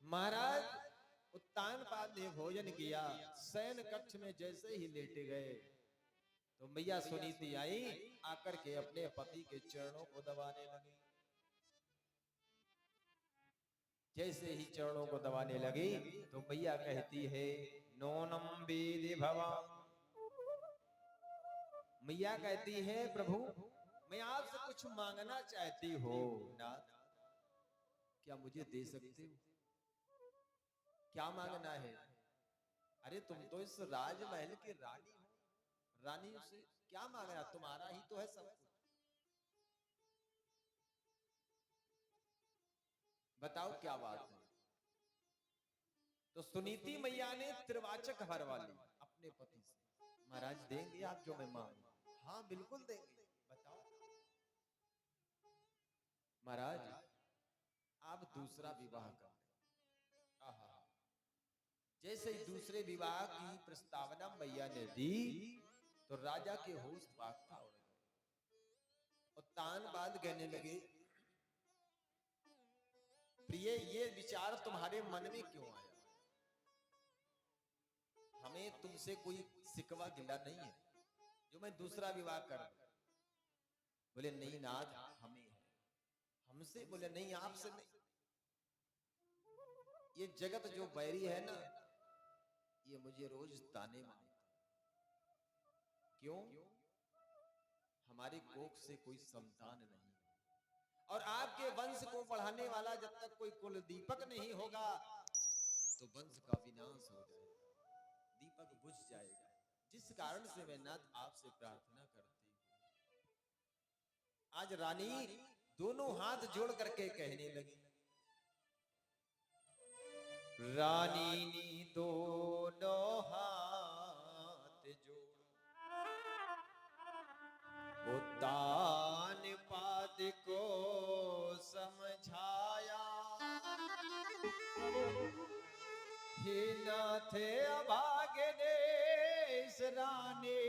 महाराज उत्तानपाद ने भोजन किया, शयन कक्ष में जैसे ही लेटे गए तो मैया सुनीति आई, आकर के अपने पति के चरणों को दबाने लगी। जैसे ही चरणों को दबाने लगी तो मैया कहती है नोनम वेदि भवा। मैया कहती है प्रभु मैं आपसे कुछ मांगना चाहती हो नाथ, क्या मुझे दे सकते हो? क्या मांगना है? अरे तुम तो इस राजमहल की रानी हो, रानी से क्या मांगना, तुम्हारा ही तो है सब कुछ, बताओ क्या बात है। तो सुनीति मैया ने त्रिवाचक हरवा ली अपने पति से, महाराज देंगे आप जो मैं मांगू? हाँ बिल्कुल देंगे, बताओ। महाराज आप दूसरा विवाह कर लें। आहा, जैसे ही दूसरे विवाह की प्रस्तावना मैया ने दी तो राजा के होश भागता उड़ गए और तान बांध कहने लगे प्रिय ये विचार तुम्हारे मन में क्यों आया? हमें तुमसे कोई सिकवा गिला नहीं है जो मैं दूसरा विवाह कर दूं। बोले नहीं नाथ हमें है, हमसे? बोले नहीं आपसे नहीं, ये जगत जो बैरी है ना ये मुझे रोज ताने मारता। क्यों? हमारे कोख से कोई संतान नहीं और आपके वंश को बढ़ाने वाला जब तक कोई कुल दीपक नहीं होगा तो वंश का विनाश हो जाएगा, दीपक बुझ जाएगा। जिस कारण से मैं नाथ आपसे प्रार्थना करती हूँ। आज रानी दोनों हाथ जोड़ करके कहने लगी, रानी नी दोनों हाथ जोड़ उत्तानपाद को समझाया, हे नाथ अभागे इस रानी ने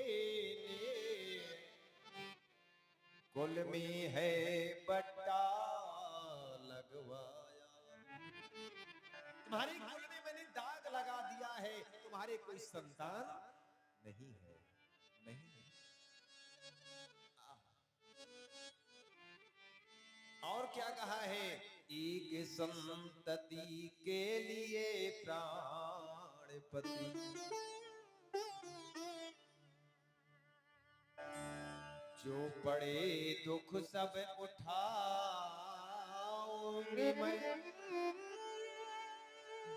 कुल में है बट्टा लगवाया। तुम्हारे कुल में मैंने दाग लगा दिया है, तुम्हारे कोई संतान नहीं है, नहीं है। और क्या कहा है? एक संतति के लिए प्राणपति जो पड़े दुख सब उठाऊंगी मैं,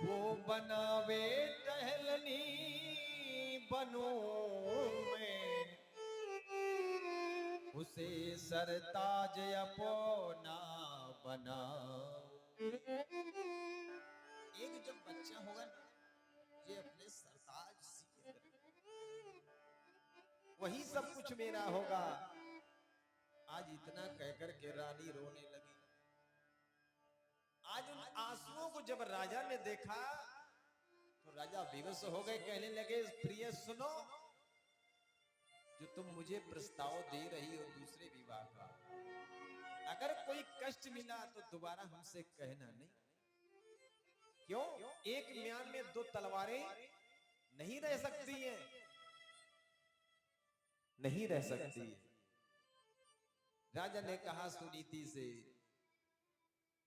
वो बनावे टहलनी बनूं मैं, उसे सरताज अपना बनाओ। एक जब बच्चा होगा ना ये अपने सरताज सीखे, वही सब कुछ मेरा होगा। आज इतना कहकर के रानी रोने लगी। आज उन आंसुओं को जब राजा ने देखा तो राजा बेबस हो गए, कहने लगे प्रिय सुनो, जो तुम मुझे प्रस्ताव दे रही हो दूसरे विवाह का, अगर कोई कष्ट मिला तो दोबारा हमसे कहना नहीं। क्यों? एक म्यान में दो तलवारें नहीं रह सकती हैं, नहीं रह सकती। राजा ने कहा सुनीति से,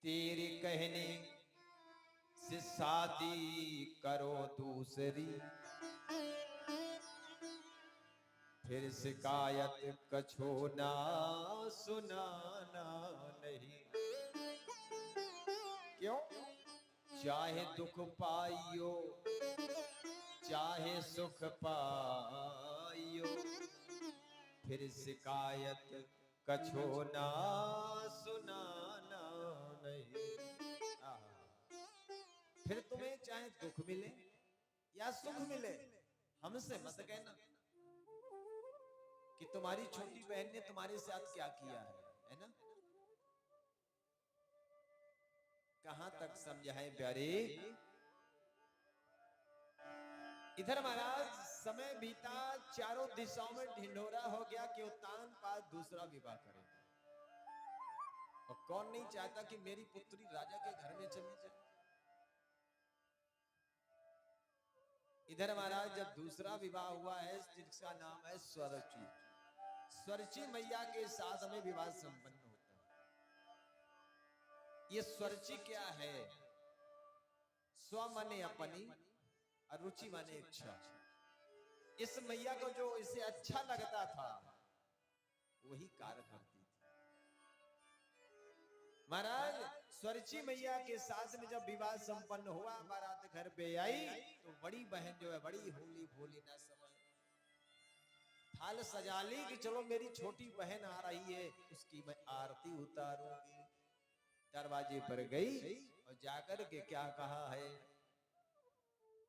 तेरे कहने से शादी करो दूसरी, फिर शिकायत कछो ना सुनाना नहीं। क्यों? चाहे दुख पाइयो चाहे सुख पाइयो, फिर शिकायत कछो ना सुनाना नहीं। फिर तुम्हें चाहे दुख मिले या सुख मिले हमसे मत कहना कि तुम्हारी छोटी बहन ने तुम्हारे साथ क्या किया है ना? कहां तक समझाएं प्यारे। इधर महाराज समय बीता, चारों दिशाओं में ढिंढोरा हो गया कि उत्तानपाद दूसरा विवाह करेगा। और कौन नहीं चाहता कि मेरी पुत्री राजा के घर में चली जाए? इधर महाराज जब दूसरा विवाह हुआ है जिसका नाम है स्वरची, स्वरची मैया के साथ में विवाह संपन्न होता है। ये स्वरची क्या है? स्व माने अपनी और रुचि माने इच्छा। इस मैया को जो इसे अच्छा लगता था वही कार्य करती थी। महाराज स्वरची मैया के साथ में जब विवाह संपन्न हुआ, बारात घर पे आई तो बड़ी बहन जो है बड़ी होली भोली ना समझ थाल सजा ली कि चलो मेरी छोटी बहन आ रही है उसकी मैं आरती उतारूंगी। दरवाजे पर गई और जाकर के क्या कहा है,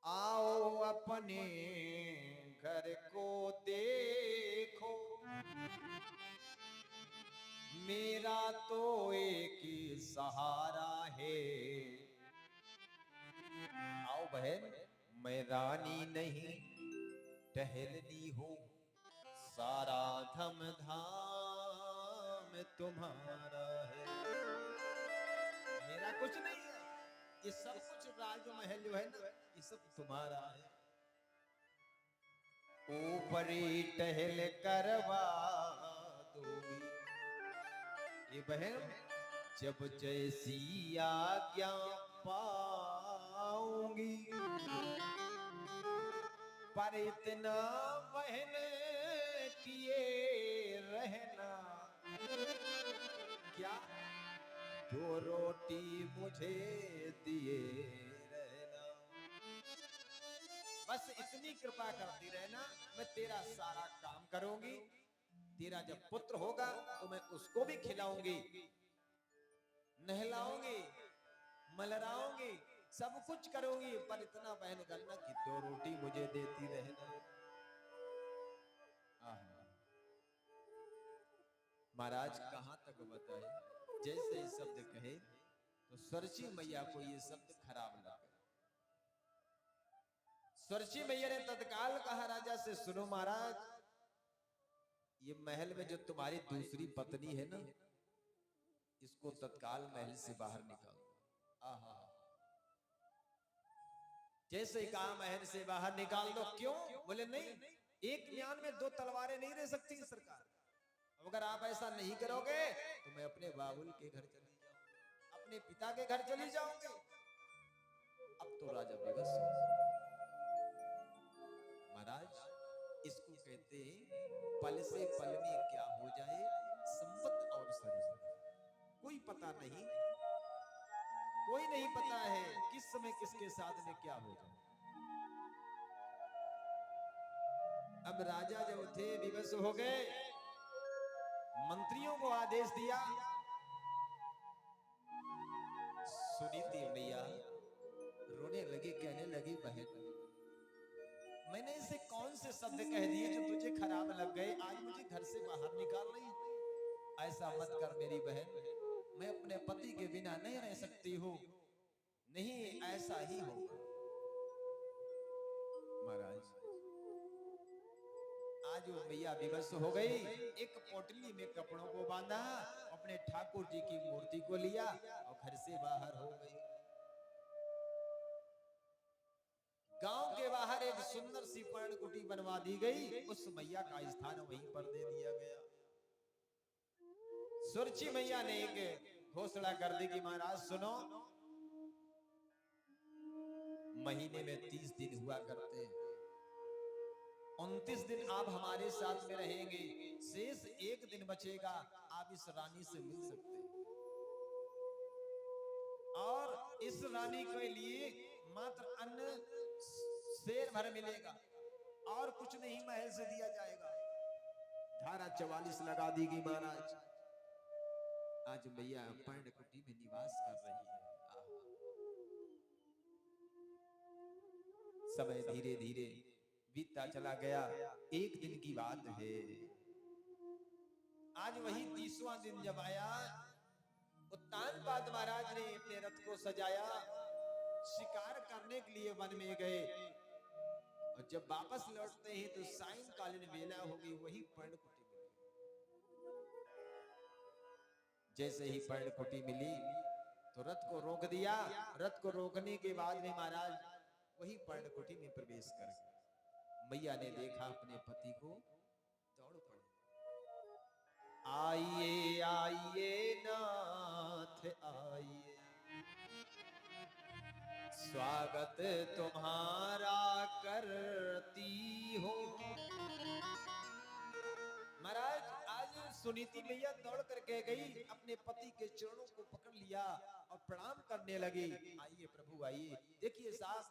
आओ अपने घर को देखो मेरा तो एक ही सहारा है। आओ बहन, मैं रानी नहीं टहलनी हूँ, सारा धम धाम तुम्हारा है। मेरा कुछ नहीं है, ये सब कुछ राजमहल जो है ना ये सब तुम्हारा है। ऊपरी टहल करवा दोगी ये बहन जब जैसी आज्ञा पाऊंगी। पर इतना बहन किए रहना, क्या दो रोटी मुझे दिए रहना। बस इतनी कृपा करती रहना, मैं तेरा सारा काम करूंगी। तेरा जब पुत्र होगा तो मैं उसको भी खिलाऊंगी, नहलाऊंगी, मलराऊंगी, सब कुछ करूंगी। पर इतना बहन करना कि दो रोटी मुझे देती रहना। महाराज कहां तक बताए, जैसे ये शब्द कहे तो स्वरची मैया को ये शब्द खराब लगा। स्वरची मैया ने तत्काल कहा राजा से, सुनो महाराज ये महल में जो तुम्हारी दूसरी पत्नी है ना इसको तत्काल महल से बाहर निकाल दो। आहा, जैसे ही कहा महल से बाहर निकाल दो। क्यों? बोले नहीं, एक म्यान में दो तलवारें नहीं रह सकती सरकार। अगर आप ऐसा नहीं करोगे तो मैं अपने बाबुल के घर चली जाऊंगी, अपने पिता के घर चली जाऊंगी। अब तो राजा बेबस। महाराज इसको कहते पल से पल में क्या हो जाए, संपत और शरीर कोई पता नहीं, कोई नहीं पता है किस समय किसके साथ में क्या हो जाए। अब राजा जब थे विवश हो गए, मंत्रियों को आदेश दिया, सुनीति मैया रोने लगी, कहने लगी बहन मैंने इसे कौन से शब्द कह दिए जो तुझे खराब लग गए, आज मुझे घर से बाहर निकाल रही। ऐसा मत कर मेरी बहन, मैं अपने पति के बिना नहीं रह सकती हूँ। नहीं ऐसा ही होगा। महाराज आज वो मैया विवश हो गई, एक पोटली में कपड़ों को बांधा, अपने ठाकुर जी की मूर्ति को लिया और घर से बाहर हो गई। गांव के बाहर एक सुंदर सी पर्णकुटी बनवा दी गई, उस मैया का स्थान वहीं पर दे दिया गया। सुरची मैया ने एक घोषणा कर दी कि महाराज सुनो, महीने में 30 दिन हुआ करते हैं, 29 दिन आप हमारे साथ में रहेंगे, शेष एक दिन बचेगा, आप इस रानी से मिल सकते हैं। और इस रानी के लिए मात्र अन्न शेर भर मिलेगा और कुछ नहीं महल से दिया जाएगा। धारा 44 लगा दी गई। महाराज आज मैया पर्णकुटी में निवास कर रही है। समय धीरे धीरे बीतता चला गया। एक दिन की बात है, आज वही 30वां दिन जब आया, उत्तानपाद महाराज ने अपने रथ को सजाया, शिकार करने के लिए वन में गए और जब वापस लौटते हैं तो सायंकालीन वेला हो गई। वही पर्णकुटी मिली। जैसे ही पर्णकुटी मिली तो रथ को रोक दिया। रथ को रोकने के बाद में महाराज वही पर्णकुटी में प्रवेश कर गए। मैया ने देखा अपने पति को, दौड़ पड़े। आइए आइए नाथ आइए, स्वागत तुम्हारा करती हो। महाराज आज सुनीति मैया दौड़ करके गई, अपने पति के चरणों को पकड़ लिया और प्रणाम करने लगी। आइए प्रभु आइए। देखिए सास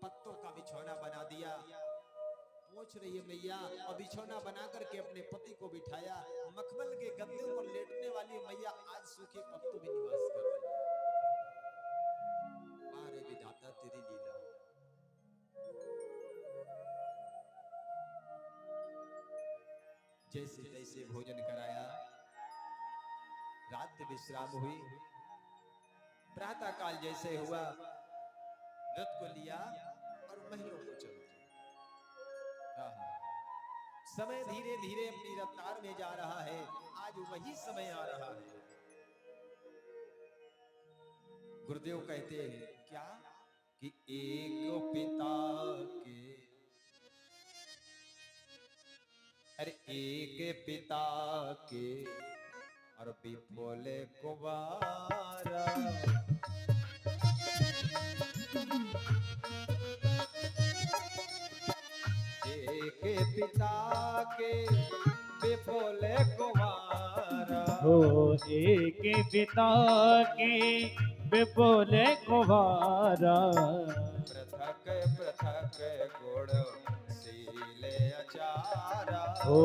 पत्तों का बिछौना बना दिया, पहुंच रही है मैया और बिछौना बना करके अपने पति को बिठाया। मखमल के गद्दे पर लेटने वाली मैया आज सूखे पत्तों में निवास कर रही है। अरे विधाता तेरी लीला। जैसे तैसे भोजन कराया, रात विश्राम हुई। प्रातः काल जैसे हुआ, रथ को लिया और महलों को चल दिया। समय धीरे धीरे अपनी रफ्तार में जा रहा है। आज वही समय आ रहा है। गुरुदेव कहते हैं क्या कि एक पिता के, अरे एक पिता के और विपुल कुमारा, एक पिता के विपुल कुमारा, हो एक पिता के विपुल कुमारा, पृथक पृथक गुण शील अचारा, हो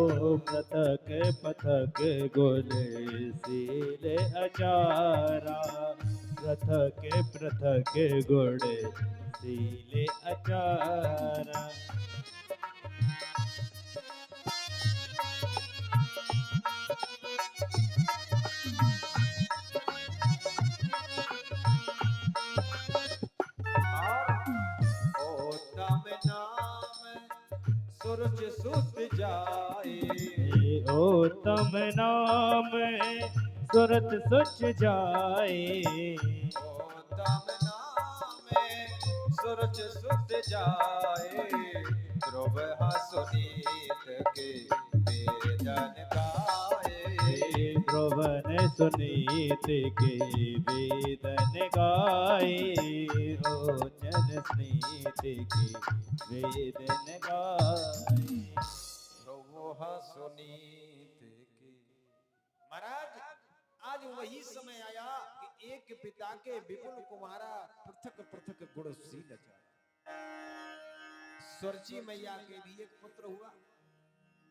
पृथक पृथक गुण शील अचारा, पृथक पृथक गुण शील अचारा। सूरज सुत जाए, उत्तम नाम सुरत सुच जाए, उत्तम नाम सूरज सुत जाए, ध्रुव सुनीत के वेदन गाए, ध्रुवन सुनीत के वेदन गाए, रोचन स्नीत के वेदन गाए, ध्रुव सुनीत के। महाराज आज वही समय आया कि एक पिता के विपुल कुमारा, पृथक पृथक गुणशील अचारा। सुरची मैया के भी एक पुत्र हुआ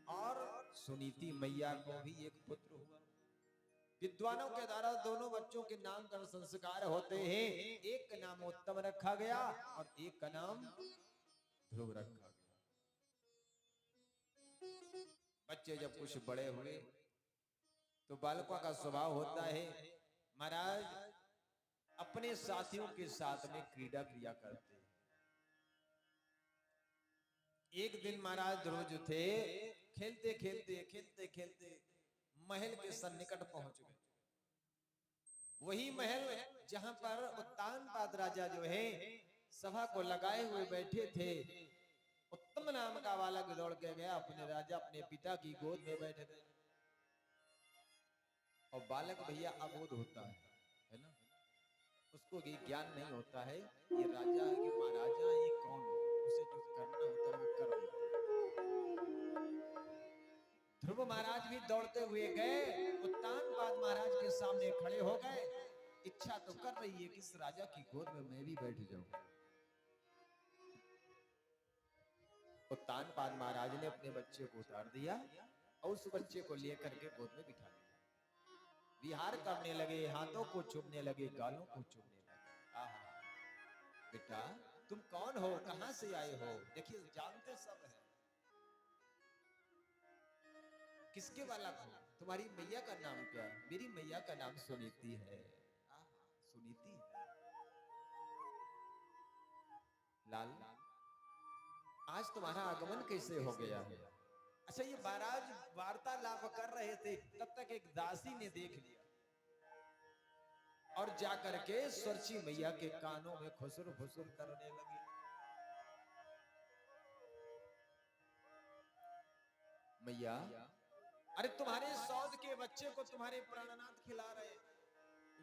और सुनीति मैया को भी एक पुत्र हुआ। विद्वानों के द्वारा दोनों बच्चों के नामकरण संस्कार होते हैं। एक का नाम उत्तम रखा गया और एक का नाम ध्रुव रखा गया। बच्चे जब कुछ बड़े हुए तो बालकों का स्वभाव होता है महाराज अपने साथियों के साथ में क्रीड़ा किया करते हैं। एक दिन महाराज ध्रुव जो थे खेलते खेलते महल के सन्निकट पहुंच गए। वही महल जहां पर उत्तानपाद राजा जो है सभा को लगाए हुए बैठे थे। उत्तम नाम का बालक दौड़ के गया, अपने राजा अपने पिता की गोद में बैठ गए। और बालक भैया अबोध होता है ना, उसको ये ज्ञान नहीं होता है ये राजा है कि महाराजा है, ये कौन है, उसे जो करना होता है वो कर देता है। ध्रुव महाराज भी दौड़ते हुए गए, उत्तानपाद महाराज के सामने खड़े हो गए। इच्छा तो कर रही है कि इस राजा की गोद में मैं भी बैठ जाऊं। उत्तानपाद महाराज ने अपने बच्चे को उतार दिया और उस बच्चे को लेकर के गोद में बिठा दिया। विहार करने लगे, हाथों को चूमने लगे, गालों को चूमने लगे। आहा, बेटा तुम कौन हो, कहां से आए हो? देखिए जानते सब है किसके बालक हो, तुम्हारी मैया का नाम क्या है? मेरी मैया का नाम सुनीति है। सुनीति लाल आज तुम्हारा आगमन कैसे हो गया है? अच्छा ये महाराज वार्तालाप कर रहे थे, तब तक एक दासी ने देख लिया। और जा करके स्वर्ची मैया के कानों में खुसुर फुसुर करने लगी। मैया, अरे तुम्हारे सौद के बच्चे को तुम्हारे प्राणनाथ खिला रहे हैं,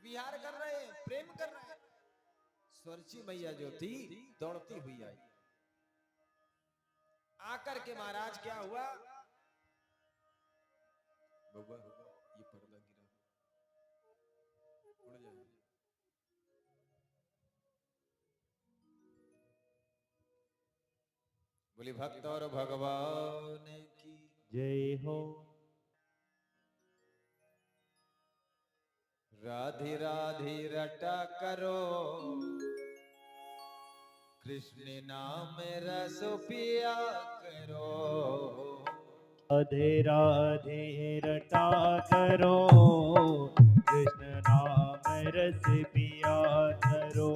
विहार कर रहे हैं, प्रेम कर रहे हैं। स्वर्ची मैया जो थी दौड़ती हुई आई, आकर के महाराज क्या हुआ, बबुआ ये पर्दा गिरा, उड़ जाए। बोली भक्त और भगवान की जय हो। राधे राधे रटा करो, कृष्ण नाम रस पिया करो। राधे राधे रटा करो, कृष्ण नाम रस पिया करो।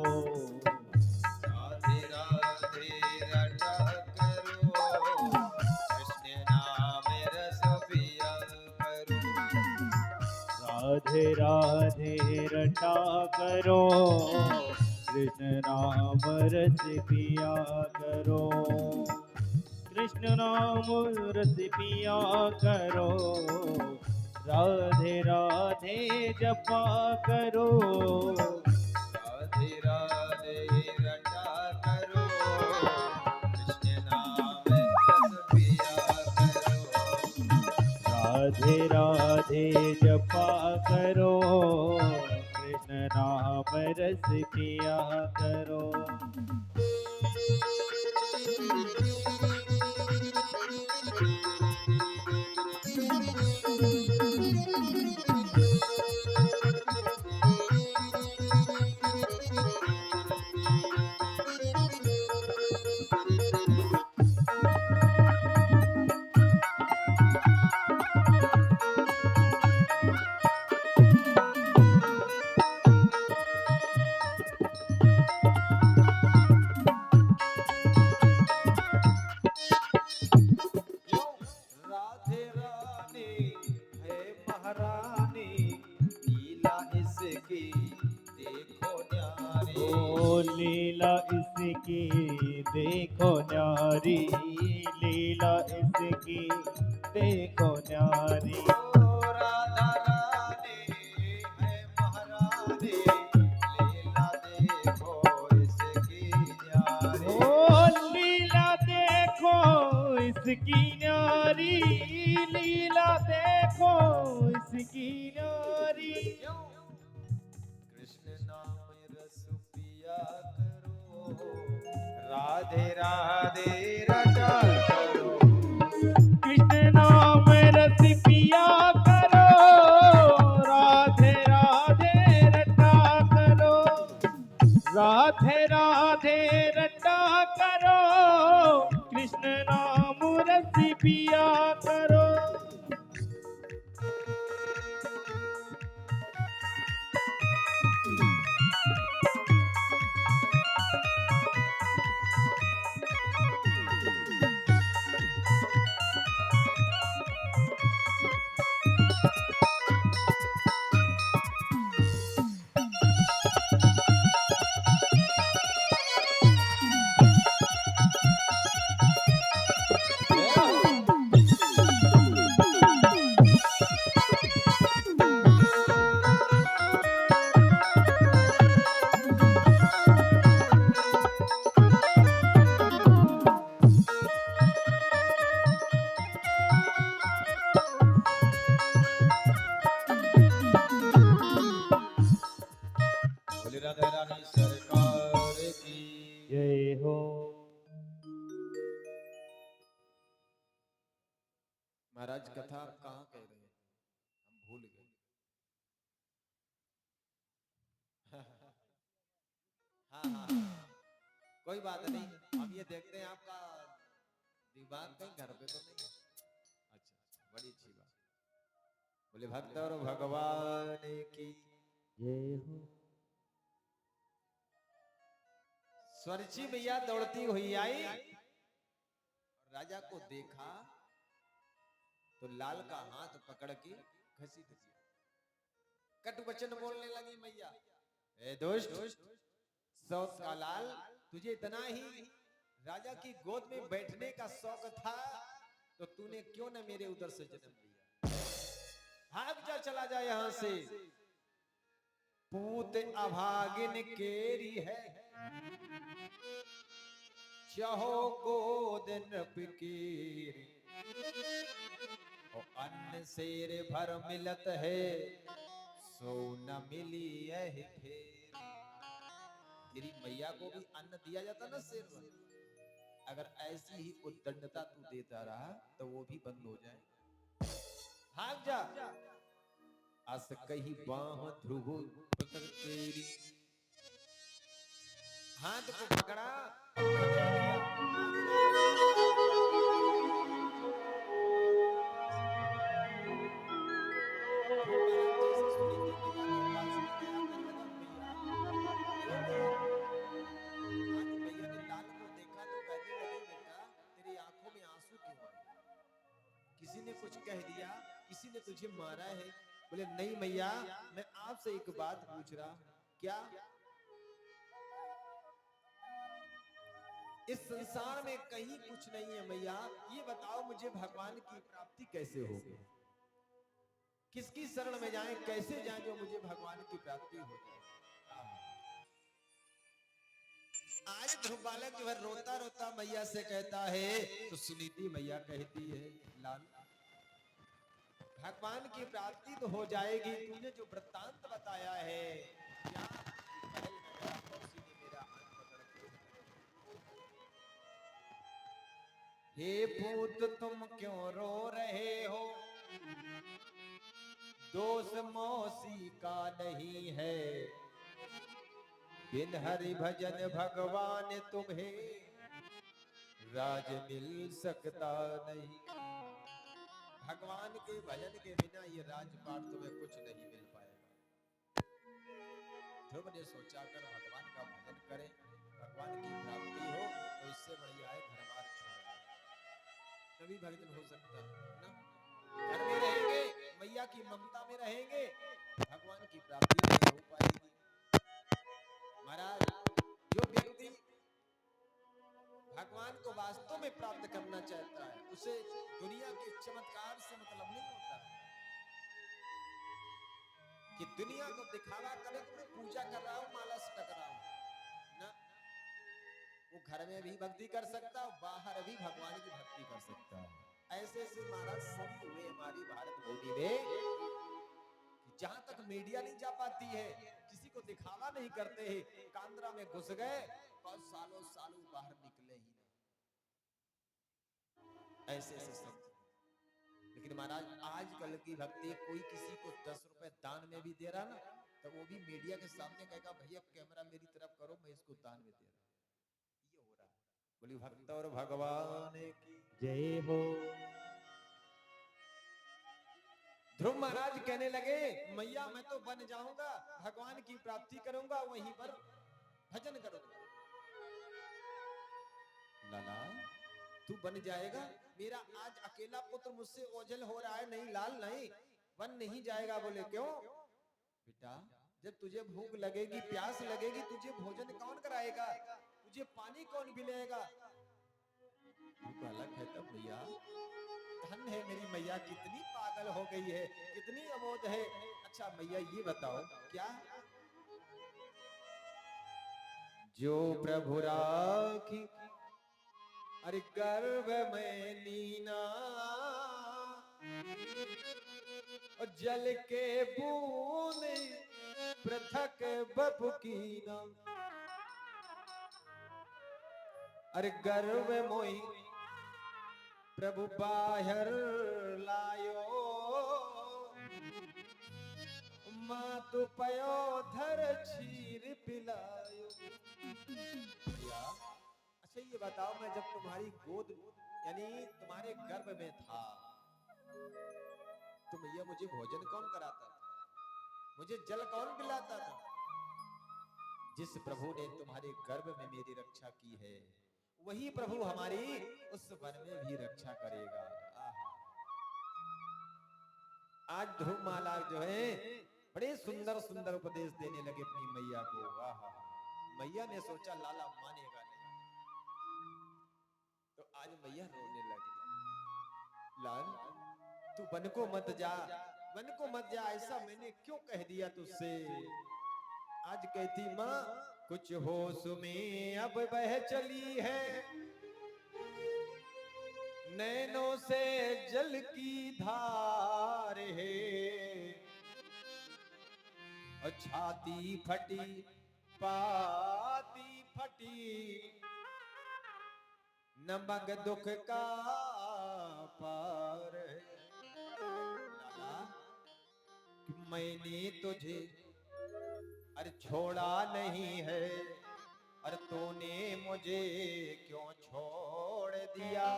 राधे राधे रटा करो, कृष्ण नाम रस पिया करो। राधे राधे रटा करो, कृष्ण नाम रस पिया करो। कृष्ण नाम रस पिया करो, राधे राधे जपा करो। राधे राधे रटा करो, कृष्ण नाम रस पिया करो। राधे राधे जपा करो, कृष्ण नाम रस पिया करो। राधे रानी है महारानी, लीला इसकी देखो न्यारी। ओ लीला इसकी देखो न्यारी, लीला इसकी देखो न्यारी। ओ राधा रानी है महारानी, लीला देखो इसकी न्यारी। ओ लीला देखो इसकी न्यारी, लीला देखो इसकी न्यारी। कृष्ण नाम रस पिया करो, राधे राधे रटा करो। कृष्ण नाम रस पिया करो, राधे राधे रटा करो। राधे राधे रटा करो, कृष्ण नाम रस पिया करो। बोले राधा रानी सरकार की। जय हो। महाराज कथा आप कहाँ कह रहे हैं, हम भूल गए। हाँ हाँ हाँ, कोई बात नहीं, हम ये देखते हैं आपका दिमाग कहीं घर पे तो नहीं है। अच्छा, बड़ी अच्छी बात। बोले भक्त और भगवान की जय हो। स्वर्ची मैया दौड़ती हुई आई, राजा को देखा तो लाल का हाथ पकड़ के घसीट दिया। कटु वचन बोलने लगी मैया, ए दुष्ट, सौत का लाल, तुझे इतना ही राजा की गोद में बैठने का शौक था तो तूने क्यों न मेरे उधर से जन्म लिया? भाग जा, चला जा यहां से। पूत अभागिन केरी है, चाहो गोद नृप कीरी, और अन्न शेर भर मिलत है, सो न मिली यह फेर। तेरी मैया को भी अन्न दिया जाता ना शेर भर, अगर ऐसी ही उद्दंडता तू देता रहा तो वो भी बंद हो जाए। भाग जा। अस कही बाह ध्रुव पुत्र तेरी, हाथ को पकड़ा, किसी ने कुछ कह दिया, किसी ने तुझे मारा है? बोले नहीं मैया, मैं आपसे एक बात पूछ रहा। क्या? इस संसार में कहीं कुछ नहीं है मैया, ये बताओ मुझे भगवान की प्राप्ति कैसे होगी? किसकी शरण में जाएं, कैसे जाएं जो मुझे भगवान की प्राप्ति हो जाए? आज ध्रुव बालक जो है रोता रोता मैया से कहता है, तो सुनीति मैया कहती है, लाल भगवान की प्राप्ति तो हो जाएगी, तूने जो वृत्तांत बताया है, क्या महल नगरा मौसी ने मेरा हाथ पकड़ के, हे पूत तुम क्यों रो रहे हो? दोष मौसी का नहीं है, बिन हरि भजन भगवान तुम्हें राज मिल सकता नहीं। भगवान के भजन के बिना ये राजपाट तुम्हें कुछ नहीं मिल पाएगा। ध्रुव ने सोचा कर भगवान का भजन करें, भगवान की प्राप्ति हो, तो इससे बढ़िया है घर बार छोड़, तभी भजन हो सकता है ना। घर में रहेंगे, मैया की ममता में रहेंगे, भगवान की प्राप्ति नहीं हो पाएगी। महाराज, जो व्यक्ति भगवान को वास्तव में प्राप्त करना चाहता है, उसे दुनिया के चमत्कार से मतलब नहीं होता कि दुनिया को दिखावा करे कि मैं पूजा कर रहा हूं, माला सटक रहा हूं ना। वो घर में भी भक्ति कर सकता है, बाहर भी भगवान की भक्ति कर सकता है। ऐसे ऐसे महाराज सभी हुए हमारी भारत भूमि में, जहां तक मीडिया नहीं जा पाती है, किसी को दिखावा नहीं करते हैं, कांद्रा में घुस गए और सालों सालों बाहर निकले ही नहीं, ऐसे ऐसे संत। लेकिन महाराज आजकल की भक्ति, कोई किसी को 10 रुपए दान में भी दे रहा ना, तो वो भी मीडिया के सामने कहेगा भैया कैमरा मेरी तरफ करो, मैं इसको दान में दे रहा हूं। ये हो रहा है। बोली भक्त और भगवान की जय हो। ध्रुव महाराज कहने लगे, मैया मैं तो बन जाऊंगा, भगवान की प्राप्ति करूंगा, वहीं पर भजन करूंगा। लाला तू बन जाएगा, मेरा आज अकेला पुत्र मुझसे ओझल हो रहा है। नहीं लाल नहीं, बन नहीं जाएगा। बोले क्यों? बेटा जब तुझे भूख लगेगी, प्यास लगेगी, तुझे भोजन कौन कराएगा, तुझे पानी कौन पिलाएगा? तू अलग है तब भैया। धन है मेरी मैया, कितनी पागल हो गई है, कितनी अमोद है। अच्छा मैया ये बताओ, क्या जो प्रभु राखी अरे गर्भ में लीना, और जल के बूंद पृथक बपु कीना, अरे गर्भ मोई प्रभु बाहर लायो, मातु पयो धर क्षीर पिलायो। अच्छा ये बताओ, मैं जब तुम्हारी गोद यानी तुम्हारे गर्भ में था, तो भैया मुझे भोजन कौन कराता था, मुझे जल कौन पिलाता था? जिस प्रभु ने तुम्हारे गर्भ में मेरी रक्षा की है, वही प्रभु हमारी उस वन में भी रक्षा करेगा। आज ध्रुव माला जो है बड़े सुंदर सुंदर सुंदर उपदेश देने लगे अपनी मैया को। वाह, मैया ने सोचा लाला मानेगा नहीं, तो आज मैया रोने लगी। लाल, तू वन को मत जा, वन को मत जा, ऐसा मैंने क्यों कह दिया तुझसे? आज कहती माँ, कुछ होश में अब बह चली है, नैनों से जल की धार है, और छाती फटी पाती फटी, नमक दुख का पार है। लाला, मैंने तुझे अरे छोड़ा नहीं है, और तूने मुझे क्यों छोड़ दिया?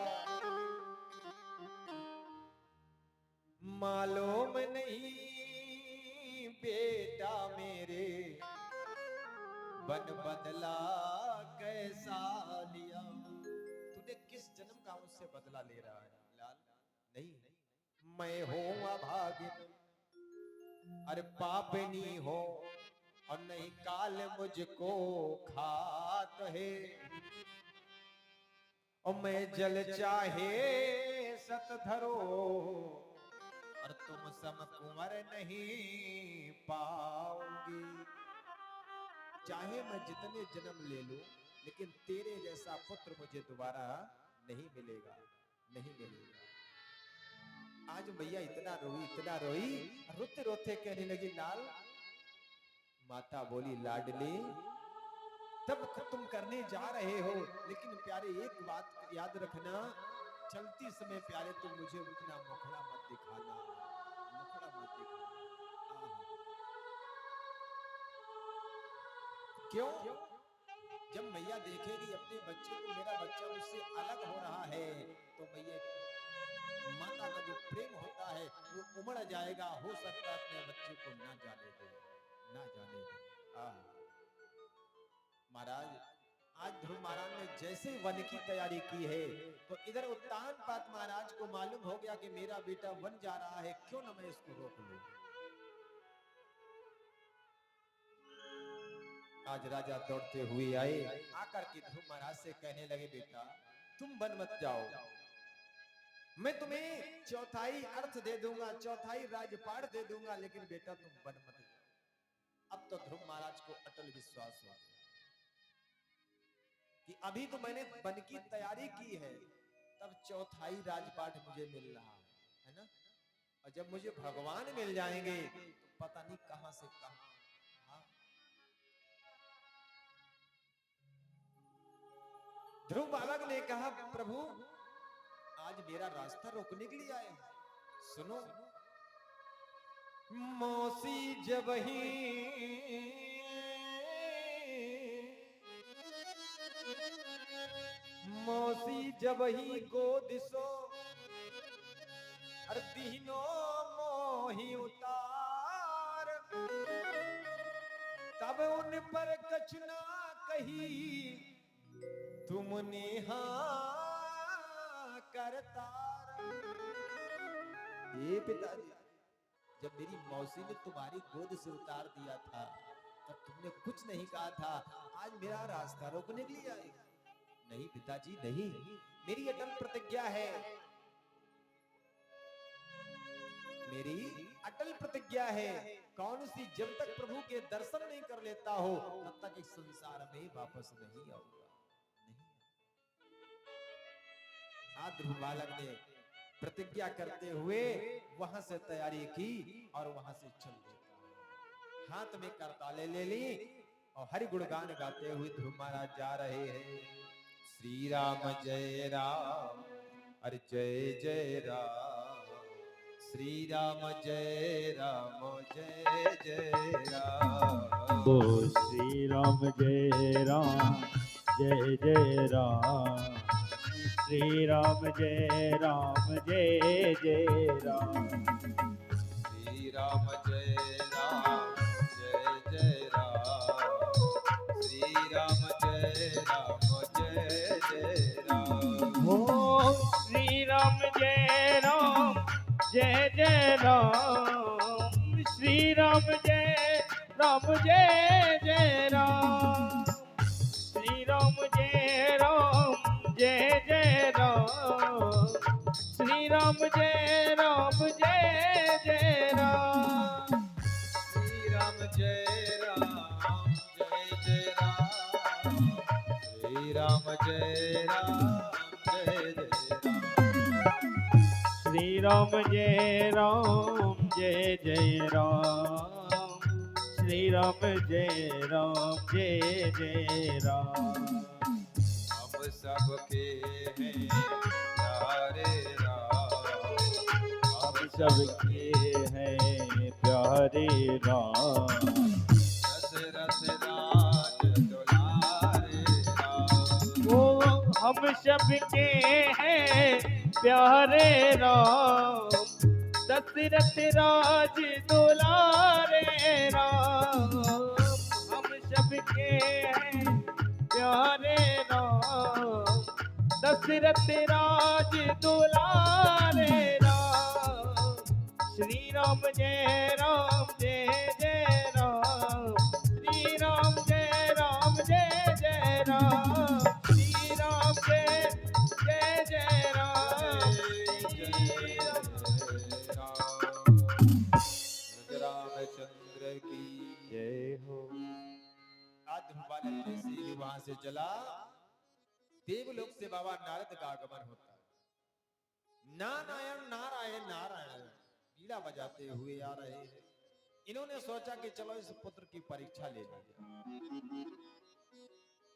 मालूम नहीं बेटा मेरे, बन बदला कैसा लिया? तूने किस जन्म का मुझसे बदला ले रहा है? लाल, नहीं, मैं हूं अभागिन, अरे पापनी हो, और नहीं काल मुझको खात है, और मैं जल चाहे सत धरो, और तुम सम कुंवर नहीं पाओगी। चाहे मैं जितने जन्म ले लूं, लेकिन तेरे जैसा पुत्र मुझे दोबारा नहीं मिलेगा, नहीं मिलेगा। आज मैया इतना रोई, रोते रोते कहने लगी, लाल, माता बोली, लाडली, तब तुम करने जा रहे हो, लेकिन प्यारे एक बात याद रखना, चलती समय प्यारे तुम मुझे उतना मुखड़ा मत दिखाना, मुखड़ा मत दिखाना। क्यों? जब मैया देखेगी अपने बच्चे को, मेरा बच्चा मुझसे अलग हो रहा है, तो मैया, माता का जो प्रेम होता है वो उमड़ जाएगा। हो सकता है अपने बच्चे को ना जाने दे, ना जाने दे। महाराज, आज ध्रुव महाराज ने जैसे वन की तैयारी की है, तो इधर उत्तानपाद महाराज को मालूम हो गया कि मेरा बेटा वन जा रहा है, क्यों ना मैं इसको रोक लूं। आज राजा दौड़ते हुए आए, आकर के ध्रुव महाराज से कहने लगे, बेटा तुम वन मत जाओ, मैं तुम्हें चौथाई अर्थ दे दूंगा, चौथाई राजपाट दे दूंगा, लेकिन बेटा तुम वन मत जाओ। अब तो ध्रुव महाराज को अटल विश्वास हो गया कि अभी तो मैंने वन की तैयारी की है, तब चौथाई राजपाट मुझे मिल रहा है ना, और जब मुझे भगवान मिल जाएंगे तो पता नहीं कहां से कहां। ध्रुव बालक ने कहा, प्रभु आज मेरा रास्ता रोकने के लिए आए, सुनो। मौसी जब ही गोद सो, अर दीनो मोही उतार, तब उन पर कछ ना कही, तुमने हाँ करतार। ये पिताजी, जब मेरी मौसी ने तुम्हारी गोद से उतार दिया था, तब तुमने कुछ नहीं कहा था, आज मेरा रास्ता रोकने के लिए आए? नहीं पिताजी नहीं, मेरी अटल प्रतिज्ञा है, मेरी अटल प्रतिज्ञा है। कौन सी? जब तक प्रभु के दर्शन नहीं कर लेता हो, तब तक इस संसार में वापस नहीं आऊंगा। ध्रुव बालक ने प्रतिज्ञा करते हुए वहां से तैयारी की और वहां से चल देता, हाथ में करताले ले ली और हरि गुणगान गाते हुए ध्रुव महाराज जा रहे हैं। श्री राम जय राम, अरे जय जय राम, श्री राम जय राम, जय जय राम। ओ श्री राम जय राम, जय जय राम, श्री राम जय राम, जय जय राम, श्री राम जय राम, जय जय राम, श्री राम जय राम, जय जय राम। ओ श्री राम जय राम, जय जय राम, श्री राम जय राम जय जय राम। श्री राम जय राम जय जय राम। श्री राम जय राम जय जय राम। श्री राम जय राम जय जय राम। श्री राम जय राम जय जय राम। श्री राम जय राम जय जय राम। श्री राम जय राम जय जय राम। हम सबके हैं प्यारे राम। हम सबके हैं प्यारे राम। दशरथ राज दुलारे राम। ओ हम सबके हैं प्यारे राम। दशरथ राज दुलारे राम। हम सबके हैं प्यारे राम। दशरथ राज दुलारे राम। श्री राम जय राम जय जय राम। श्री राम जय राम जय जय राम। श्री राम जय जय जय राम। श्री राम रामचंद्र की जय हो। आज बालक जैसे ही वहां से चला, देवलोक से बाबा नारद का आगमन होता है। नारायण नारायण नारायण बीड़ा बजाते हुए आ रहे हैं। इन्होंने सोचा कि चलो इस पुत्र की परीक्षा ले ली जाए।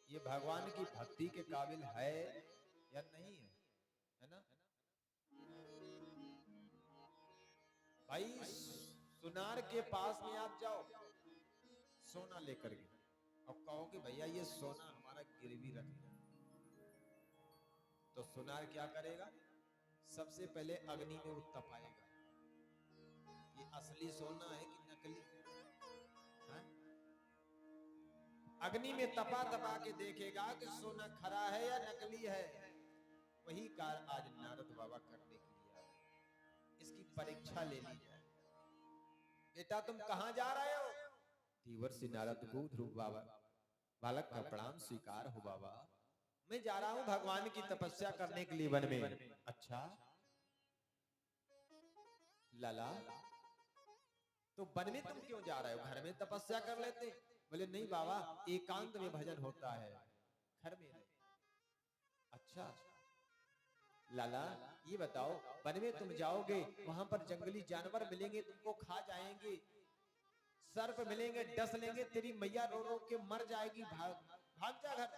ये भगवान की भक्ति के काबिल है या नहीं है, है ना भाई? सुनार के पास में आप जाओ सोना लेकर के, अब कहो कि भैया ये सोना हमारा गिरवी रख दो, तो सुनार क्या करेगा? सबसे पहले अग्नि में उत्तपाएगा। ये असली सोना है कि नकली है? अग्नि में तपा तपा के देखेगा कि सोना खरा है या नकली है। वही कार्य आज नारद बाबा करने के लिए आए। इसकी परीक्षा ले ली जाए। बेटा तुम कहां जा रहे हो? धीवर से नारद को ध्रुव बाबा बालक का प्रणाम स्वीकार हो बाबा। मैं जा रहा हूं भगवान की तपस्या करने के लिए वन में। अच्छा लाला, तो वन में तुम क्यों जा रहे हो? घर में तपस्या कर लेते। बोले नहीं बाबा, एकांत में भजन होता है, घर में नहीं। अच्छा लाला, ये बताओ वन में तुम जाओगे, वहां पर जंगली जानवर मिलेंगे, तुमको खा जाएंगे। सर्प मिलेंगे, डस लेंगे, तेरी मैया रो रो के मर जाएगी। भाग भाग जा घर।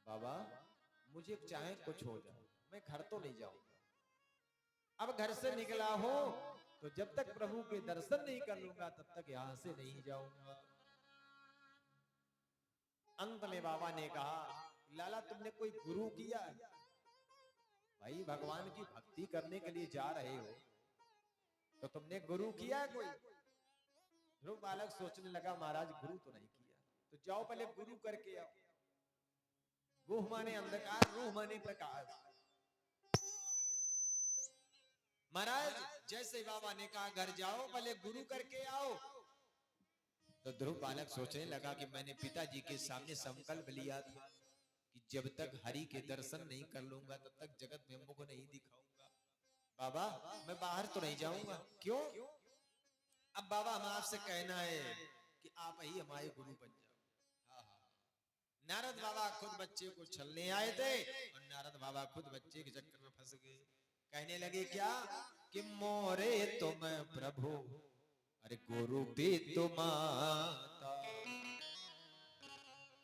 बाबा मुझे चाहे कुछ हो जाए, मैं घर तो नहीं जाऊंगा। अब घर से निकला हो तो जब तक प्रभु के दर्शन नहीं कर लूंगा तब तक यहां से नहीं जाऊंगा। अंत में बाबा ने कहा, लाला तुमने कोई गुरु किया? भाई भगवान की भक्ति करने के लिए जा रहे हो तो तुमने गुरु किया है कोई? ध्रुव बालक सोचने लगा, महाराज गुरु तो नहीं किया। तो जाओ पहले गुरु करके आओ। गुह माने अंधकार, रूह माने प्रकाश। महाराज जैसे बाबा ने कहा घर जाओ पहले गुरु करके आओ, तो ध्रुव बालक सोचने लगा कि मैंने पिताजी के सामने संकल्प लिया था कि जब तक हरि के दर्शन नहीं कर लूंगा तब तक जगत में मुख नहीं दिखाऊंगा। बाबा मैं बाहर तो नहीं जाऊंगा। क्यों? अब बाबा हम आपसे कहना है कि आप ही हमारे गुरु बन जाओ। नारद बाबा खुद बच्चे को छलने आए थे और नारद बाबा खुद बच्चे के चक्कर में फंस गए। कहने लगे क्या कि मोरे तुम प्रभु, अरे गुरु भी तुम्हारा,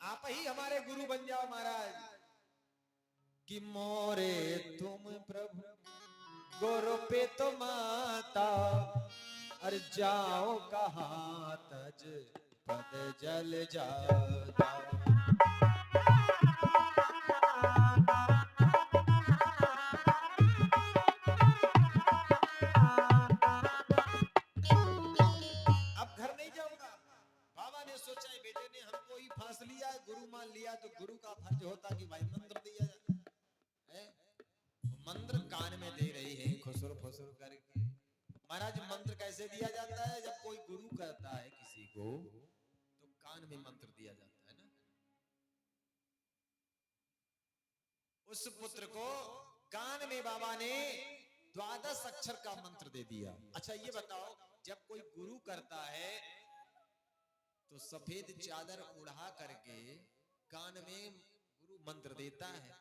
आप ही हमारे गुरु बन जाओ महाराज। कि मोरे तुम प्रभु गुरु पे तो माता, अरे जाओ कहाँ तज पद जल जाता। अब घर नहीं जाऊंगा। बाबा ने सोचा है बेटे ने हमको ही फांस लिया, गुरु मान लिया, तो गुरु का फर्ज होता कि भाई मंत्र दिया जाए। मंत्र कान में दे रही है खुसुर फुसुर करके। महाराज मंत्र कैसे दिया जाता है? जब कोई गुरु करता है किसी को हो तो कान में मंत्र दिया जाता है ना। उस पुत्र को कान में बाबा ने 12 अक्षर का मंत्र दे दिया। अच्छा ये बताओ, जब कोई गुरु करता है तो सफेद चादर उड़ा करके कान में गुरु मंत्र देता है,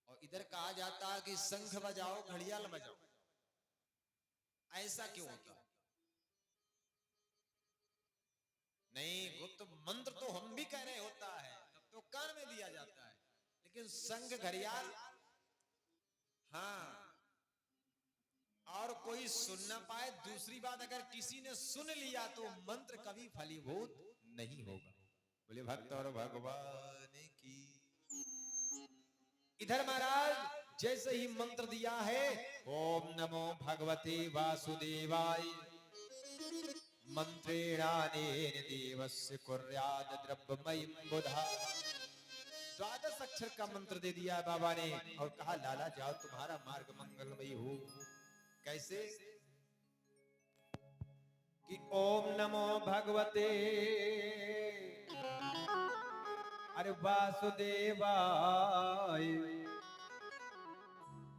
और इधर कहा जाता है कि शंख बजाओ घड़ियाल बजाओ। ऐसा क्यों होता है? नहीं, गुप्त मंत्र तो हम भी कह रहे होता है, तब तो कान में दिया जाता है, लेकिन शंख घड़ियाल हाँ, और कोई सुन ना पाए। दूसरी बात, अगर किसी ने सुन लिया तो मंत्र कभी फलीभूत नहीं होगा। बोले भक्त और भगवान की। इधर महाराज जैसे ही मंत्र दिया है, ओम नमो भगवते वासुदेवाय मंत्रेणानेन देवस्य कुर्याद द्रव्यमयीं बुधा। 12 अक्षर का मंत्र दे दिया बाबा ने और कहा लाला जाओ, तुम्हारा मार्ग मंगलमयी हो। कैसे कि ओम नमो भगवते अरे वासुदेवाय,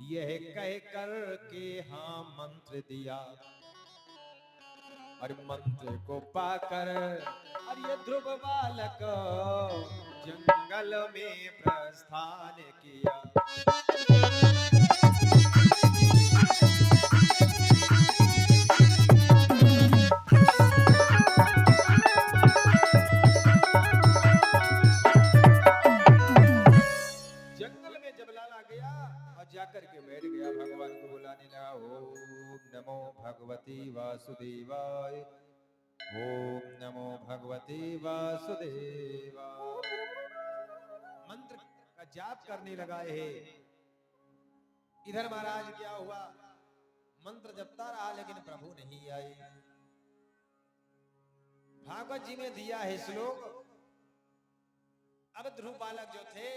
यह कह कर के हाँ मंत्र दिया, और मंत्र को पाकर और ये ध्रुव बालक जंगल में प्रस्थान किया। जंगल में जब लाला गया और जाकर के बैठ गया, भगवान को बुलाने लगा। ओम नमो भगवती वासुदेवाय, ओम नमो भगवते वासुदेवाय। मंत्र का जाप करने लगा है। इधर महाराज क्या हुआ, मंत्र जपता रहा लेकिन प्रभु नहीं आए। भागवत जी में दिया है श्लोक। अब ध्रुव बालक जो थे,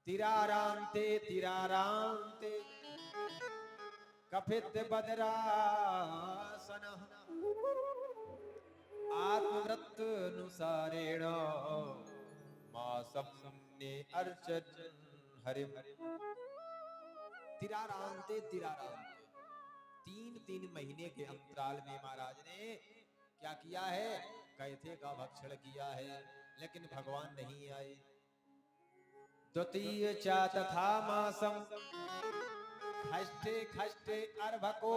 तिरारांते तिरारांते कपित बदरासन आत्मवृत्तनुसारेण मासम्ने अर्चन हरिम। तिरारांते तिरारांते, 3-3 महीने के अंतराल में महाराज ने क्या किया है, कैथे का भक्षण किया है, लेकिन भगवान नहीं आए। द्वितीय चा तथा मासम खष्टे खष्टे अर्भको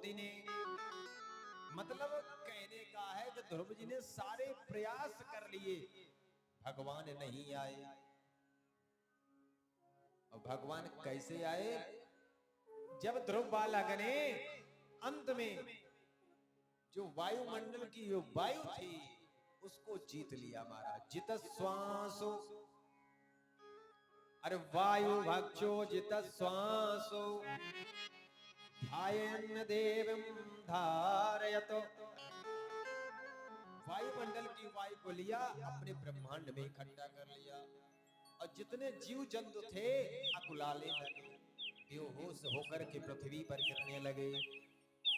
दिने। मतलब कहने का है कि ध्रुव जी ने सारे प्रयास कर लिए, भगवान नहीं आए। और भगवान कैसे आए, जब ध्रुव बालक ने अंत में जो वायुमंडल की जो वायु थी उसको जीत लिया महाराज। जित श्वासो, अरे वायु भक्षो जित श्वासो ध्यायन् देवं धारयत। वायुमंडल की वायु को लिया, अपने ब्रह्मांड में इकट्ठा कर लिया, और जितने जीव जंतु थे अकुलाले लगे, बेहोश होकर के पृथ्वी पर गिरने लगे।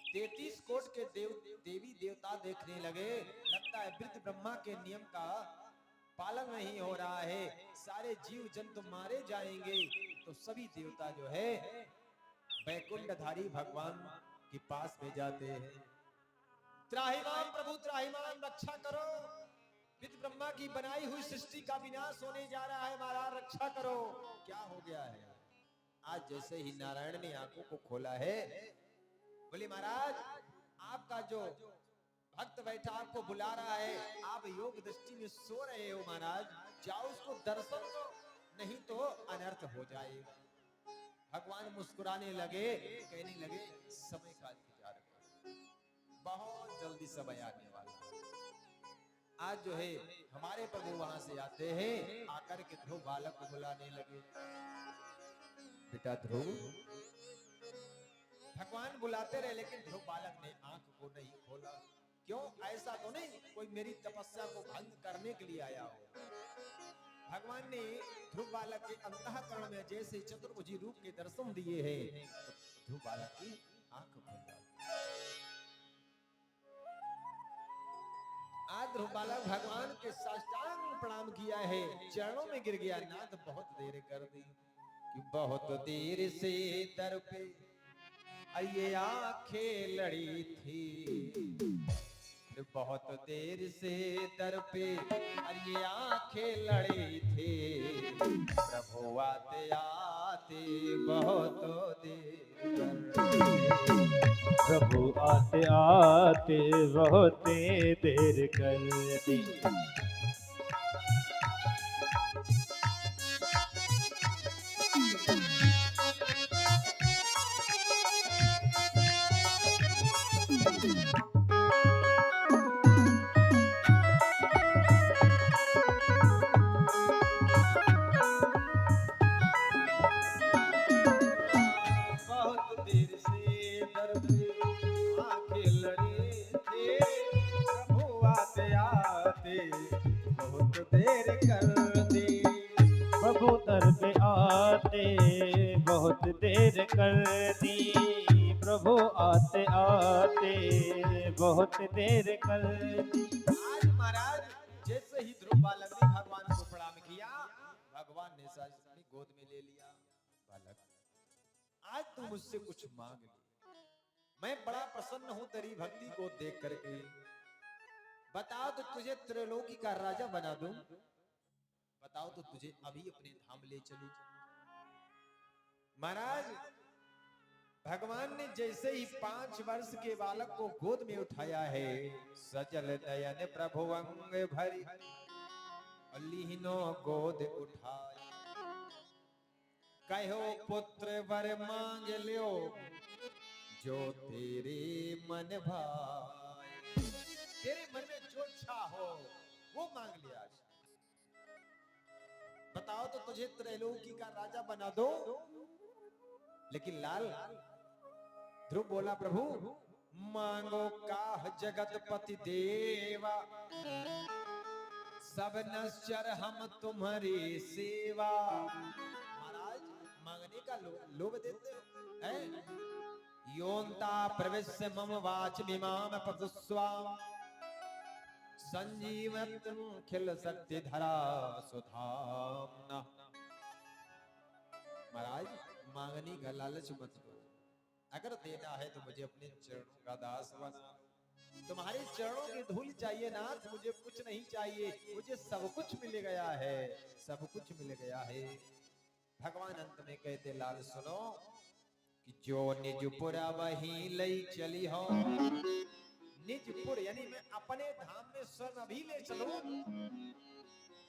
33 कोट के देवी देवता देखने लगे, लगता है वृद्ध ब्रह्मा के नियम का पालन नहीं हो रहा है, सारे जीव जंतु मारे जाएंगे। तो सभी देवता जो है वैकुंठधारी भगवान के पास में जाते हैं। त्राहिमाम प्रभु त्राहिमाम, रक्षा करो, वृद्ध ब्रह्मा की बनाई हुई सृष्टि का विनाश होने जा रहा है, महाराज रक्षा करो। क्या हो गया है? आज जैसे ही नारायण ने आंखों को खोला है, बोले महाराज आपका जो भक्त बैठा आपको बुला रहा है, आप योग दृष्टि में सो रहे हो महाराज, जाओ उसको दर्शन दो, नहीं तो अनर्थ हो जाएगा। भगवान मुस्कुराने लगे, कहने लगे समय का इंतजार करो, बहुत जल्दी समय आने वाला। आज जो है हमारे प्रभु वहां से आते हैं, आकर के ध्रुव बालक को बुलाने लगे। बेटा ध्रुव, भगवान बुलाते रहे लेकिन ध्रुव बालक ने आंख को नहीं खोला। क्यों? ऐसा तो नहीं कोई मेरी तपस्या को भंग करने के लिए आया हो। भगवान ने ध्रुव बालक के अंतःकरण में जैसे चतुर्भुजी रूप के दर्शन दिए हैं, तो ध्रुव बालक की आंख खुल गई। ध्रुव बालक भगवान के साष्टांग प्रणाम किया है, चरणों में गिर गया। नाथ बहुत देर कर दी कि बहुत देर से दर पे ये आंखें लड़ी थी, बहुत देर से दर पे ये आंखें लड़ी थी, प्रभु आते आते बहुत देर कर दी। प्रभु आते आते बहुत देर कर दी। बहुत देर से दर पे आंखें लड़ी थे, प्रभु आते आते बहुत देर कर दी। प्रभु दर पे आते बहुत देर कर दी। प्रभु आते आते बहुत देर कर दी। आज महाराज जैसे ही ध्रुव बालक ने भगवान को प्रणाम किया, भगवान ने सच अपनी गोद में ले लिया। बालक, आज तू मुझसे कुछ मांग ले, मैं बड़ा प्रसन्न हूं तेरी भक्ति को देख करके। बताओ तो तुझे त्रिलोकी का राजा बना दूं, बताओ तो तुझे अभी अपने धाम ले चलूं। महाराज भगवान ने जैसे ही 5 वर्ष के बालक को गोद में उठाया है, सजल नयन प्रभु अंग भरी लीनो गोद उठाई, कहो पुत्र वर मांग लियो जो तेरे मन भाई। तेरे मन में जो इच्छा हो वो मांग लिया। बताओ तो तुझे त्रैलोकी का राजा बना दो। लेकिन लाल ध्रुव बोला, प्रभु मांगो काह जगतपति देवा, सब नश्चर हम तुम्हारी सेवा। महाराज मांगने का लोभ देते हो हैं? योन्ता प्रविश्य मम वाच मिमाम पपुस्वाम, संजीवतम खिल शक्ति धरा सुधामना। महाराज मांगने का लालच मत करो, अगर देना है तो मुझे अपने चरणों का दास बना। तुम्हारे चरणों की धूल चाहिए नाथ, मुझे कुछ नहीं चाहिए, मुझे सब कुछ मिल गया है, सब कुछ मिल गया है। भगवान अंत में कहते, लाल सुनो कि जो निजपुर वही लई चली हो, निजपुर यानी मैं अपने धाम में स्वयं अभी ले चलूं।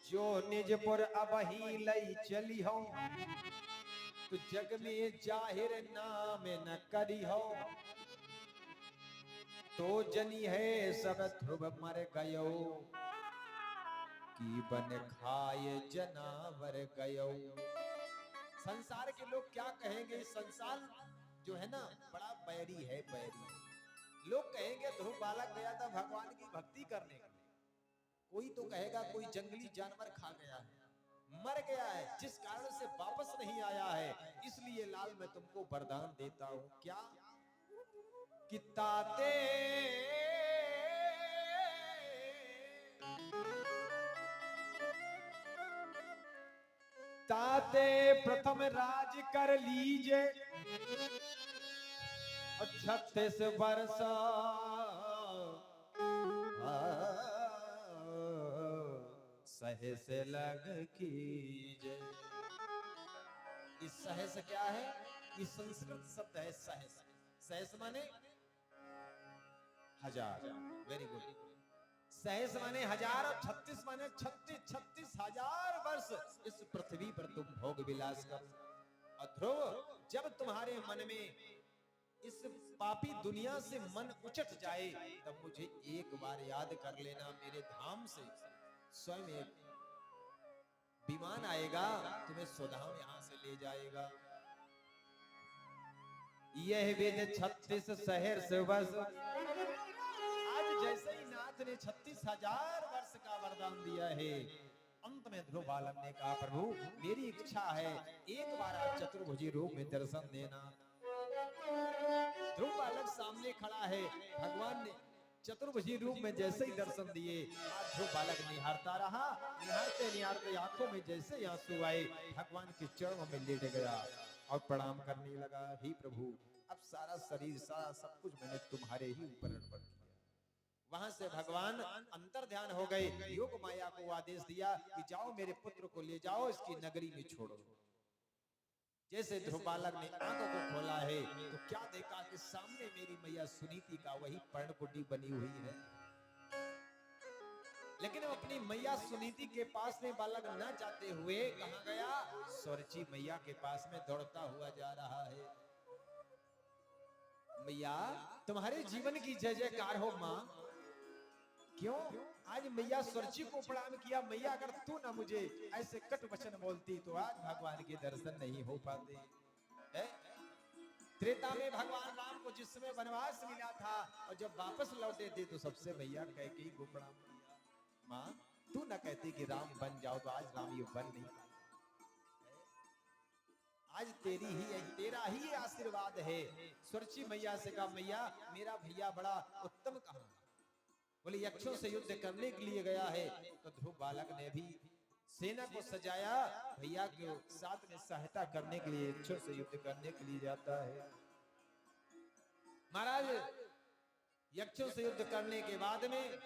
जो निजपुर अब ही लई चली हो, तो जग में जाहिर नाम न करी हो, तो जनी है सब ध्रुव मर गयो, की बन खाए जनावर गयो। संसार के लोग क्या कहेंगे? संसार जो है ना बड़ा बैरी है, बैरी। लोग कहेंगे ध्रुव बालक गया था भगवान की भक्ति करने, कोई तो कहेगा कोई जंगली जानवर खा गया है, मर गया है, जिस कारण से वापस नहीं आया है। इसलिए लाल मैं तुमको वरदान देता हूं, क्या कि ताते ताते प्रथम राज कर लीजे, 36 वर्ष सहस लग कीजे। इस सहस क्या है? इस संस्कृत शब्द है सहस। सहस माने हजार, वेरी गुड। सहस माने हजार और 36 माने 36,000 वर्ष इस पृथ्वी पर तुम भोग विलास कर। और ध्रुव जब तुम्हारे मन में इस पापी दुनिया से मन उचट जाए, तब मुझे एक बार याद कर लेना। मेरे धाम से स्वयं एक विमान आएगा, तुम्हें स्वधाम यहां से ले जाएगा। यह वेद 36 सहर्ष वर्ष। आज जैसे ही नाथ ने 36,000 वर्ष का वरदान दिया है, अंत में ध्रुव बालक ने कहा, प्रभु मेरी इच्छा है एक बार आप चतुर्भुजी रूप में दर्शन देना। ध्रुव बालक सामने खड़ा है, भगवान ने चतुर्भुजी रूप में जैसे ही दर्शन दिए, आज ध्रुव बालक निहारता रहा। निहारते निहारते आंखों में जैसे आंसू आए, भगवान के चरणों में लेट गया और प्रणाम करने लगा। हे प्रभु, अब सारा शरीर, सारा सब कुछ मैंने तुम्हारे ही ऊपर अर्पण किया। वहां से भगवान अंतर ध्यान हो गए। योग माया को आदेश दिया कि जाओ मेरे पुत्र को ले जाओ, इसकी नगरी में छोड़ो। जैसे ध्रुव बालक ने आंखों को खोला है तो क्या देखा कि सामने मेरी मैया सुनीति का वही पर्णकुटी बनी हुई है। लेकिन वो अपनी मैया सुनीति के पास में बालक न जाते हुए कहां गया? स्वरची मैया के पास में दौड़ता हुआ जा रहा है। मैया, तुम्हारे जीवन की जय जयकार हो मां। क्यों? आज मैया स्वरची को प्रणाम किया। मैया, अगर तू ना मुझे ऐसे कट वचन बोलती तो आज भगवान के दर्शन नहीं हो पाते। त्रेता में भगवान राम को जिस समय वनवास मिला था और जब वापस लौटे थे तो सबसे मैया कैकेयी को प्रणाम किया। मां, तू ना कहती कि राम बन जाओ तो आज राम ये बन नहीं पाए। आज तेरा ही आशीर्वाद है। स्वरची मैया से कहा, मैया मेरा भैया बड़ा उत्तम कहां? बोले यक्षों से युद्ध करने के लिए गया है। तो ध्रुव बालक ने भी सेना को सजाया, भैया के साथ में सहायता करने के लिए, यक्षों से युद्ध करने के लिए जाता है। महाराज, यक्षों से युद्ध करने के बाद में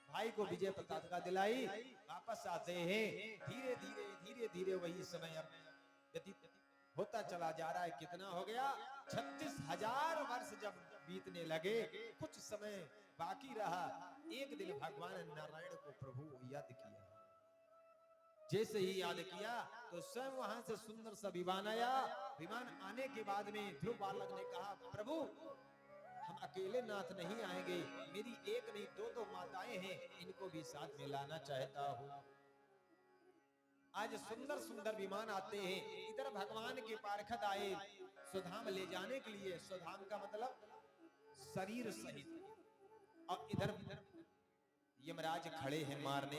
भाई को विजय पताका दिलाई, वापस आते हैं। धीरे धीरे धीरे धीरे वही समय अब व्यतीत होता चला जा रहा है। कितना हो गया? 36,000 वर्ष जब बीतने लगे, कुछ समय बाकी रहा। एक दिन भगवान नारायण को प्रभु याद किया। जैसे ही याद किया तो स्वयं वहां से सुंदर सा विमान आया। विमान आने के बाद में ध्रुव बालक ने कहा, प्रभु हम अकेले नाथ नहीं आएंगे, मेरी एक नहीं दो माताएं हैं, इनको भी साथ में लाना चाहता हूं। आज सुंदर सुंदर विमान आते हैं। इधर भगवान के पार्षद आए स्वधाम ले जाने के लिए। स्वधाम का मतलब शरीर सहित। और इधर यमराज खड़े हैं मारने